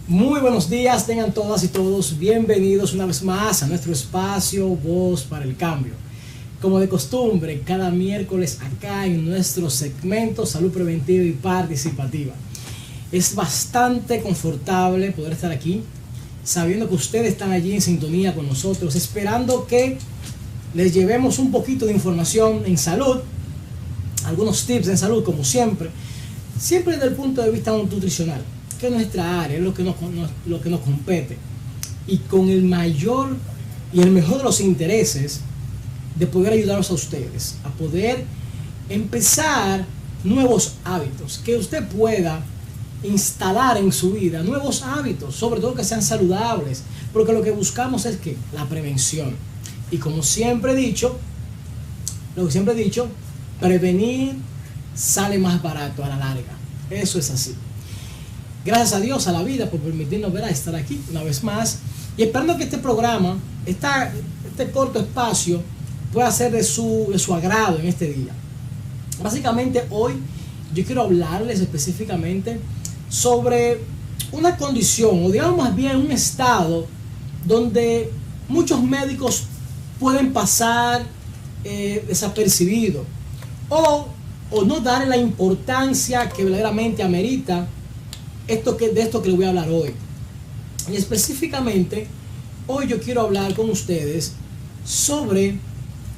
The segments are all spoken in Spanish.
Muy buenos días, tengan todas y todos bienvenidos una vez más a nuestro espacio Voz para el Cambio. Como de costumbre, cada miércoles acá en nuestro segmento Salud Preventiva y Participativa. Es bastante confortable poder estar aquí, sabiendo que ustedes están allí en sintonía con nosotros, esperando que les llevemos un poquito de información en salud, algunos tips en salud como siempre desde el punto de vista nutricional, que es nuestra área, es lo que nos compete, y con el mayor y el mejor de los intereses de poder ayudarlos a ustedes a poder empezar nuevos hábitos, que usted pueda instalar en su vida nuevos hábitos, sobre todo que sean saludables, porque lo que buscamos es que la prevención, y como siempre he dicho, prevenir sale más barato a la larga. Eso es así. Gracias a Dios, a la vida, por permitirnos estar aquí una vez más, y esperando que este programa, este corto espacio, pueda ser de su agrado en este día. Básicamente hoy yo quiero hablarles específicamente sobre una condición, o digamos más bien un estado donde muchos médicos pueden pasar desapercibidos o no darle la importancia que verdaderamente amerita de esto que les voy a hablar hoy. Y específicamente hoy yo quiero hablar con ustedes sobre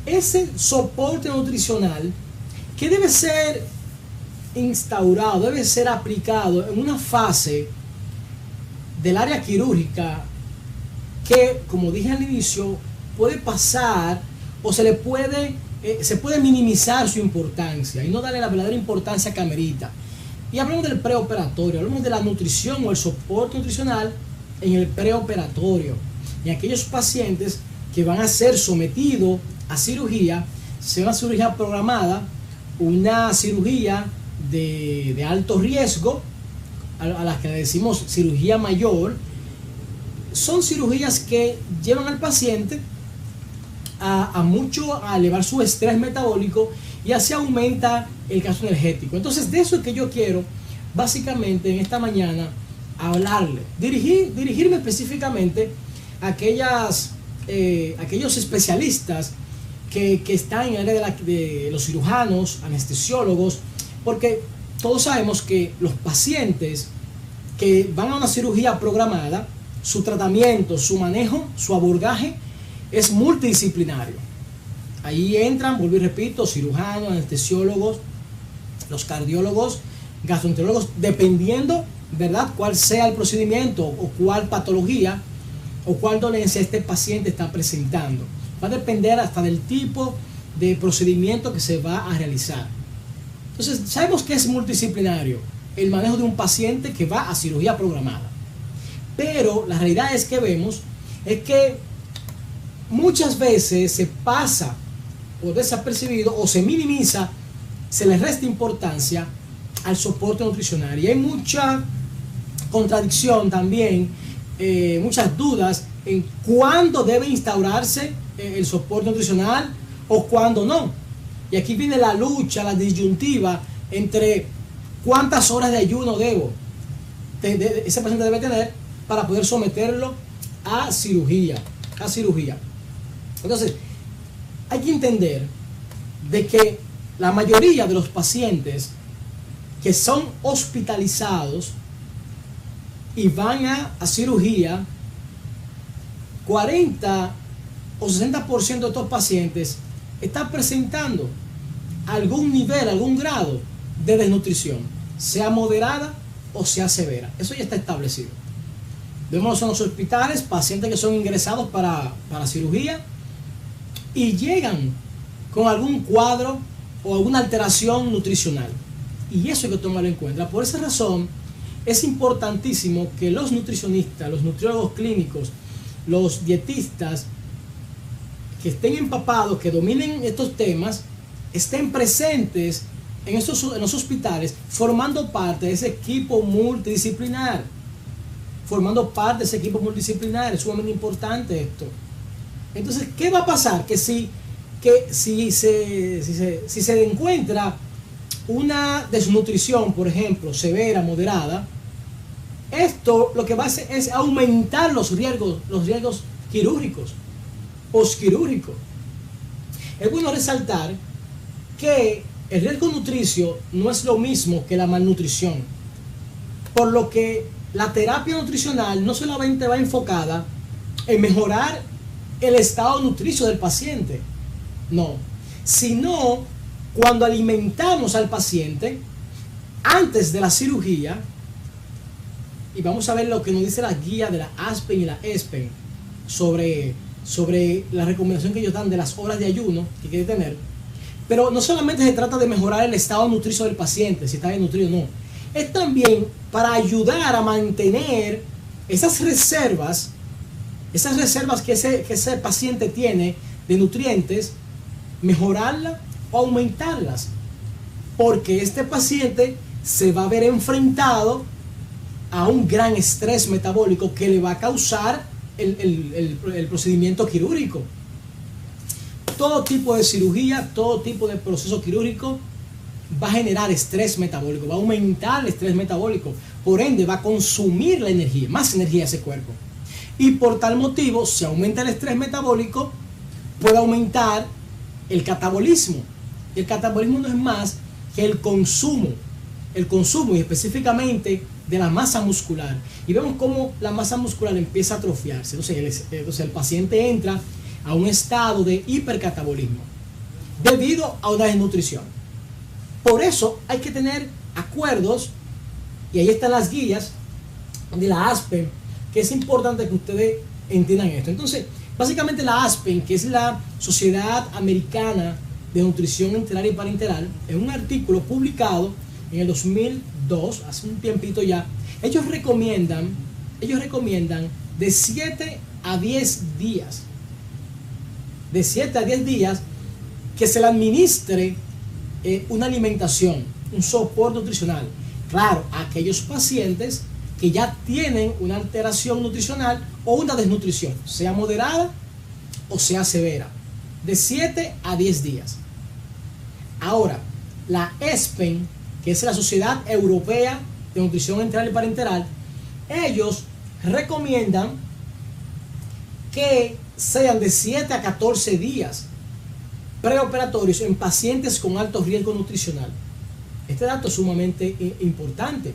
ese soporte nutricional que debe ser instaurado, debe ser aplicado en una fase del área quirúrgica que, como dije al inicio, puede pasar o se puede minimizar su importancia y no darle la verdadera importancia que amerita. Y hablamos del preoperatorio, hablamos de la nutrición o el soporte nutricional en el preoperatorio. Y aquellos pacientes que van a ser sometidos a cirugía, sea una cirugía programada, una cirugía de alto riesgo, a las que le decimos cirugía mayor, son cirugías que llevan al paciente a elevar su estrés metabólico y así aumenta el gasto energético. Entonces, de eso es que yo quiero básicamente en esta mañana hablarle, dirigirme específicamente a aquellos especialistas que están en el área de los cirujanos, anestesiólogos, porque todos sabemos que los pacientes que van a una cirugía programada, su tratamiento, su manejo, su abordaje es multidisciplinario. Ahí entran, vuelvo y repito, cirujanos, anestesiólogos, los cardiólogos, gastroenterólogos, dependiendo, ¿verdad?, cuál sea el procedimiento o cuál patología o cuál dolencia este paciente está presentando. Va a depender hasta del tipo de procedimiento que se va a realizar. Entonces, sabemos que es multidisciplinario el manejo de un paciente que va a cirugía programada. Pero la realidad es que vemos es que muchas veces se pasa o desapercibido o se minimiza, se le resta importancia al soporte nutricional. Y hay mucha contradicción también, muchas dudas en cuándo debe instaurarse el soporte nutricional o cuándo no. Y aquí viene la lucha, la disyuntiva entre cuántas horas de ayuno ese paciente debe tener para poder someterlo a cirugía. Entonces, hay que entender de que la mayoría de los pacientes que son hospitalizados y van a cirugía, 40 o 60% de estos pacientes están presentando algún nivel, algún grado de desnutrición, sea moderada o sea severa. Eso ya está establecido. Vemos en los hospitales pacientes que son ingresados para cirugía y llegan con algún cuadro o alguna alteración nutricional. Y eso hay que tomarlo en cuenta. Por esa razón es importantísimo que los nutricionistas, los nutriólogos clínicos, los dietistas que estén empapados, que dominen estos temas, estén presentes en los hospitales formando parte de ese equipo multidisciplinar. Es sumamente importante esto. Entonces, ¿qué va a pasar? Que si se encuentra una desnutrición, por ejemplo, severa, moderada, Esto lo que va a hacer es aumentar los riesgos quirúrgicos, posquirúrgicos. Es bueno resaltar que el riesgo nutricio no es lo mismo que la malnutrición, por lo que la terapia nutricional no solamente va enfocada en mejorar el estado nutricio del paciente, no, sino cuando alimentamos al paciente antes de la cirugía. Y vamos a ver lo que nos dice la guía de la ASPEN y la ESPEN sobre la recomendación que ellos dan de las horas de ayuno que quiere tener. Pero no solamente se trata de mejorar el estado nutricio del paciente, si está bien nutrido o no. Es también para ayudar a mantener esas reservas que ese paciente tiene de nutrientes, mejorarlas o aumentarlas. Porque este paciente se va a ver enfrentado a un gran estrés metabólico que le va a causar el procedimiento quirúrgico. Todo tipo de cirugía, todo tipo de proceso quirúrgico va a generar estrés metabólico, va a aumentar el estrés metabólico, por ende va a consumir la energía, más energía de ese cuerpo. Y por tal motivo, si aumenta el estrés metabólico, puede aumentar el catabolismo. El catabolismo no es más que el consumo y específicamente de la masa muscular. Y vemos cómo la masa muscular empieza a atrofiarse. Entonces el paciente entra a un estado de hipercatabolismo debido a una desnutrición. Por eso hay que tener acuerdos, y ahí están las guías de la ASPEN, que es importante que ustedes entiendan esto. Entonces, básicamente la ASPEN, que es la Sociedad Americana de Nutrición Enteral y Parenteral, en un artículo publicado en el 2002, hace un tiempito ya, ellos recomiendan de 7 a 10 días, que se le administre una alimentación, un soporte nutricional. Claro, a aquellos pacientes que ya tienen una alteración nutricional o una desnutrición, sea moderada o sea severa, de 7 a 10 días. Ahora, la ESPEN, que es la Sociedad Europea de Nutrición Enteral y Parenteral, ellos recomiendan que sean de 7 a 14 días preoperatorios en pacientes con alto riesgo nutricional. Este dato es sumamente importante.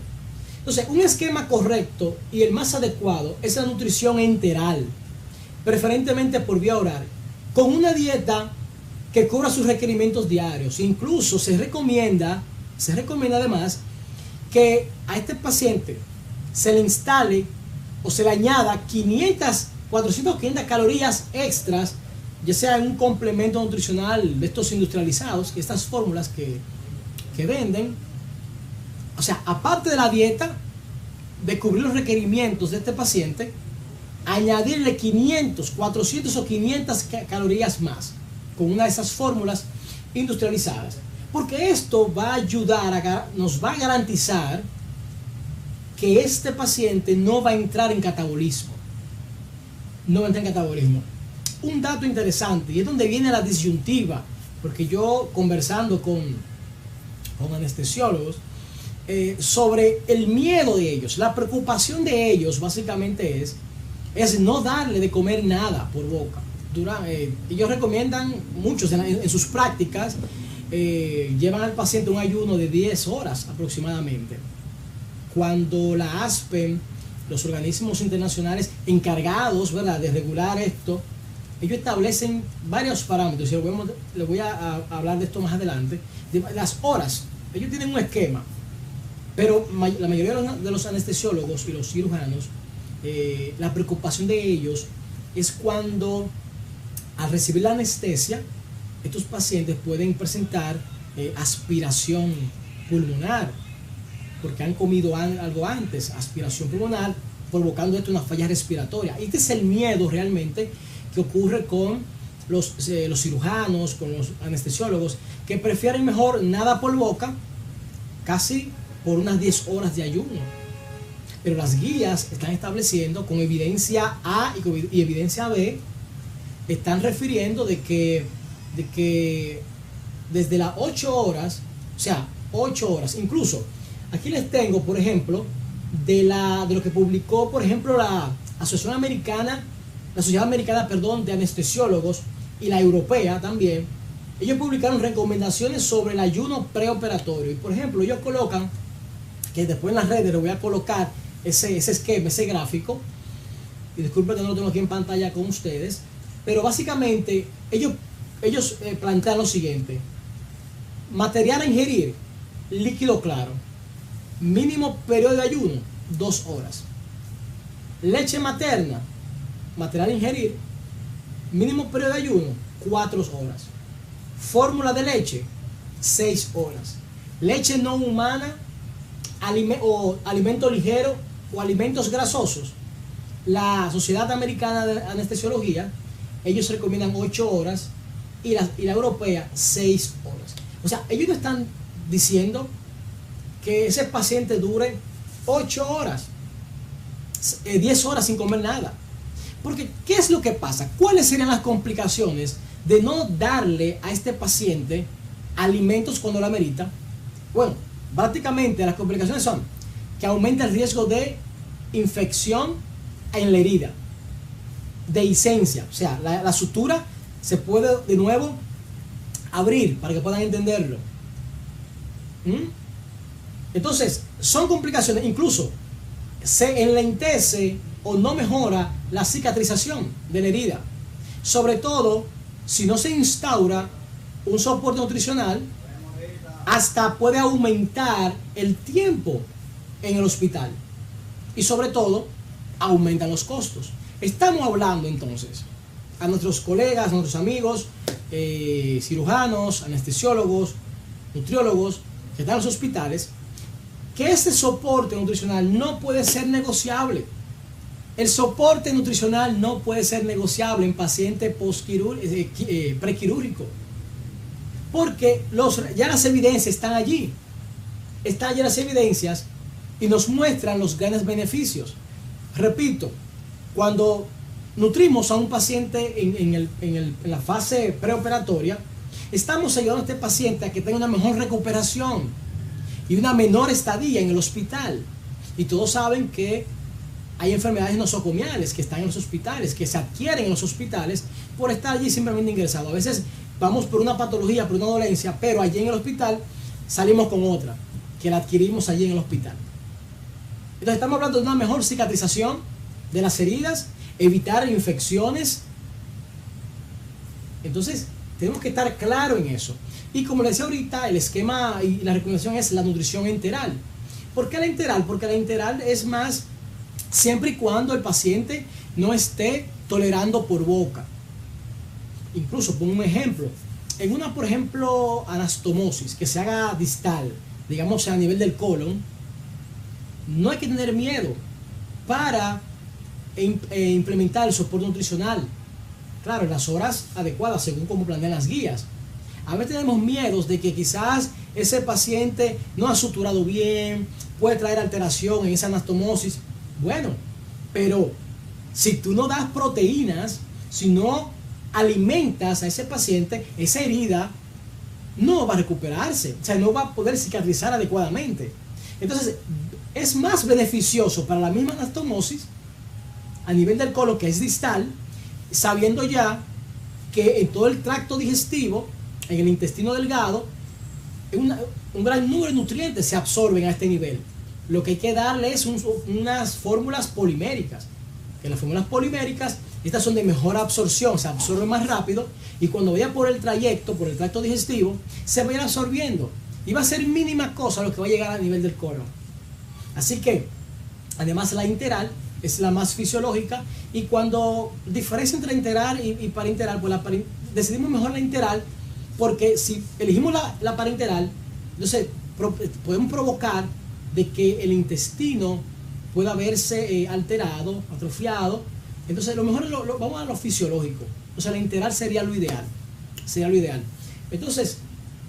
Entonces, un esquema correcto y el más adecuado es la nutrición enteral, preferentemente por vía oral, con una dieta que cubra sus requerimientos diarios. Incluso se recomienda además que a este paciente se le instale o se le añada 400-500 calorías extras, ya sea en un complemento nutricional de estos industrializados, estas fórmulas que venden. O sea, aparte de la dieta, de cubrir los requerimientos de este paciente, añadirle 500, 400 o 500 calorías más con una de esas fórmulas industrializadas. Porque esto va a ayudar, nos va a garantizar que este paciente no va a entrar en catabolismo. Un dato interesante, y es donde viene la disyuntiva, porque yo conversando con anestesiólogos sobre el miedo de ellos, la preocupación de ellos básicamente es no darle de comer nada por boca. Ellos recomiendan, muchos en sus prácticas, llevan al paciente un ayuno de 10 horas aproximadamente. Cuando la ASPEN, los organismos internacionales encargados, ¿verdad?, de regular esto, ellos establecen varios parámetros, y les voy a hablar de esto más adelante, de las horas. Ellos tienen un esquema, pero la mayoría de los anestesiólogos y los cirujanos, la preocupación de ellos es cuando al recibir la anestesia, estos pacientes pueden presentar aspiración pulmonar, porque han comido algo antes, aspiración pulmonar, provocando esto una falla respiratoria. Este es el miedo realmente que ocurre con los cirujanos, con los anestesiólogos, que prefieren mejor nada por boca, casi por unas 10 horas de ayuno. Pero las guías están estableciendo con evidencia A y evidencia B, están refiriendo de que desde las 8 horas, o sea, 8 horas, incluso aquí les tengo, por ejemplo, de lo que publicó, por ejemplo, la Sociedad Americana, perdón, de Anestesiólogos y la Europea también. Ellos publicaron recomendaciones sobre el ayuno preoperatorio. Y por ejemplo, ellos colocan, que después en las redes les voy a colocar ese esquema, ese gráfico. Y disculpen que no lo tengo aquí en pantalla con ustedes. Pero básicamente ellos plantean lo siguiente. Material a ingerir, líquido claro. Mínimo periodo de ayuno, 2 horas. Leche materna, material a ingerir, mínimo periodo de ayuno, 4 horas. Fórmula de leche, 6 horas. Leche no humana o alimento ligero o alimentos grasosos. La Sociedad Americana de Anestesiología, ellos recomiendan 8 horas y la europea 6 horas. O sea, ellos no están diciendo que ese paciente dure 8 horas, 10 horas sin comer nada. Porque, ¿qué es lo que pasa? ¿Cuáles serían las complicaciones de no darle a este paciente alimentos cuando lo amerita? Bueno, prácticamente las complicaciones son que aumenta el riesgo de infección en la herida, de hisencia, o sea, la sutura se puede de nuevo abrir para que puedan entenderlo. Entonces, son complicaciones, incluso se enlentece o no mejora la cicatrización de la herida, sobre todo si no se instaura un soporte nutricional. Hasta puede aumentar el tiempo en el hospital y sobre todo aumentan los costos. Estamos hablando entonces a nuestros colegas, a nuestros amigos, cirujanos, anestesiólogos, nutriólogos que están en los hospitales, que este soporte nutricional no puede ser negociable. El soporte nutricional no puede ser negociable en paciente prequirúrgico, porque ya las evidencias están allí. Están ya las evidencias y nos muestran los grandes beneficios. Repito, cuando nutrimos a un paciente en la fase preoperatoria, estamos ayudando a este paciente a que tenga una mejor recuperación y una menor estadía en el hospital. Y todos saben que hay enfermedades nosocomiales que están en los hospitales, que se adquieren en los hospitales por estar allí simplemente ingresado. A veces vamos por una patología, por una dolencia, pero allí en el hospital salimos con otra, que la adquirimos allí en el hospital. Entonces estamos hablando de una mejor cicatrización de las heridas, evitar infecciones. Entonces tenemos que estar claros en eso. Y como les decía ahorita, el esquema y la recomendación es la nutrición enteral. ¿Por qué la enteral? Porque la enteral es más siempre y cuando el paciente no esté tolerando por boca. Incluso, pongo un ejemplo, en una, por ejemplo, anastomosis que se haga distal, digamos a nivel del colon, no hay que tener miedo para implementar el soporte nutricional. Claro, en las horas adecuadas, según como planean las guías. A veces tenemos miedos de que quizás ese paciente no ha suturado bien, puede traer alteración en esa anastomosis. Bueno, pero si tú no das proteínas, si no alimentas a ese paciente, esa herida no va a recuperarse, o sea, no va a poder cicatrizar adecuadamente. Entonces, es más beneficioso para la misma anastomosis a nivel del colon, que es distal, sabiendo ya que en todo el tracto digestivo, en el intestino delgado, un gran número de nutrientes se absorben a este nivel. Lo que hay que darle es unas fórmulas poliméricas, que las fórmulas poliméricas, estas son de mejor absorción, se absorben más rápido, y cuando vaya por el trayecto, por el tracto digestivo, se va a ir absorbiendo, y va a ser mínima cosa lo que va a llegar a nivel del colon. Así que, además, la interal es la más fisiológica, y cuando diferencia entre la interal y parenteral, pues decidimos mejor la interal, porque si elegimos la parenteral, entonces podemos provocar de que el intestino pueda verse alterado, atrofiado. Entonces lo mejor vamos a lo fisiológico. O sea, la interal sería lo ideal. Sería lo ideal. Entonces,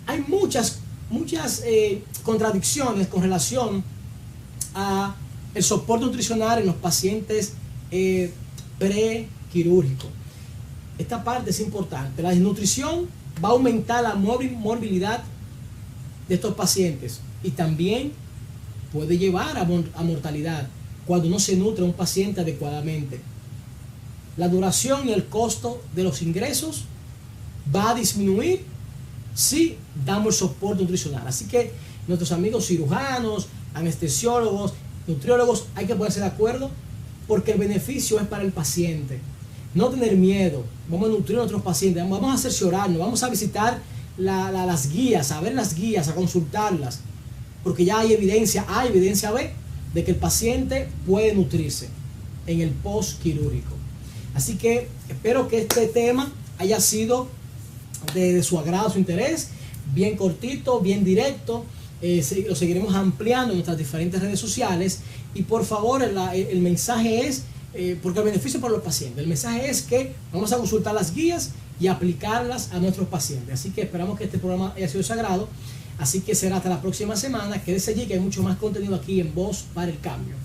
hay muchas contradicciones con relación a el soporte nutricional en los pacientes prequirúrgicos. Esta parte es importante. La desnutrición va a aumentar la morbilidad de estos pacientes y también puede llevar a mortalidad cuando no se nutre a un paciente adecuadamente. La duración y el costo de los ingresos va a disminuir si damos el soporte nutricional. Así que nuestros amigos cirujanos, anestesiólogos, nutriólogos, hay que ponerse de acuerdo porque el beneficio es para el paciente. No tener miedo, vamos a nutrir a nuestros pacientes, vamos a cerciorarnos, vamos a visitar las guías, a ver las guías, a consultarlas, porque ya hay evidencia B de que el paciente puede nutrirse en el post quirúrgico. Así que espero que este tema haya sido de su agrado, su interés, bien cortito, bien directo. Lo seguiremos ampliando en nuestras diferentes redes sociales y por favor el mensaje es, porque el beneficio para los pacientes, el mensaje es que vamos a consultar las guías y aplicarlas a nuestros pacientes. Así que esperamos que este programa haya sido de su agrado. Así que será hasta la próxima semana. Quédese allí que hay mucho más contenido aquí en Voz para el Cambio.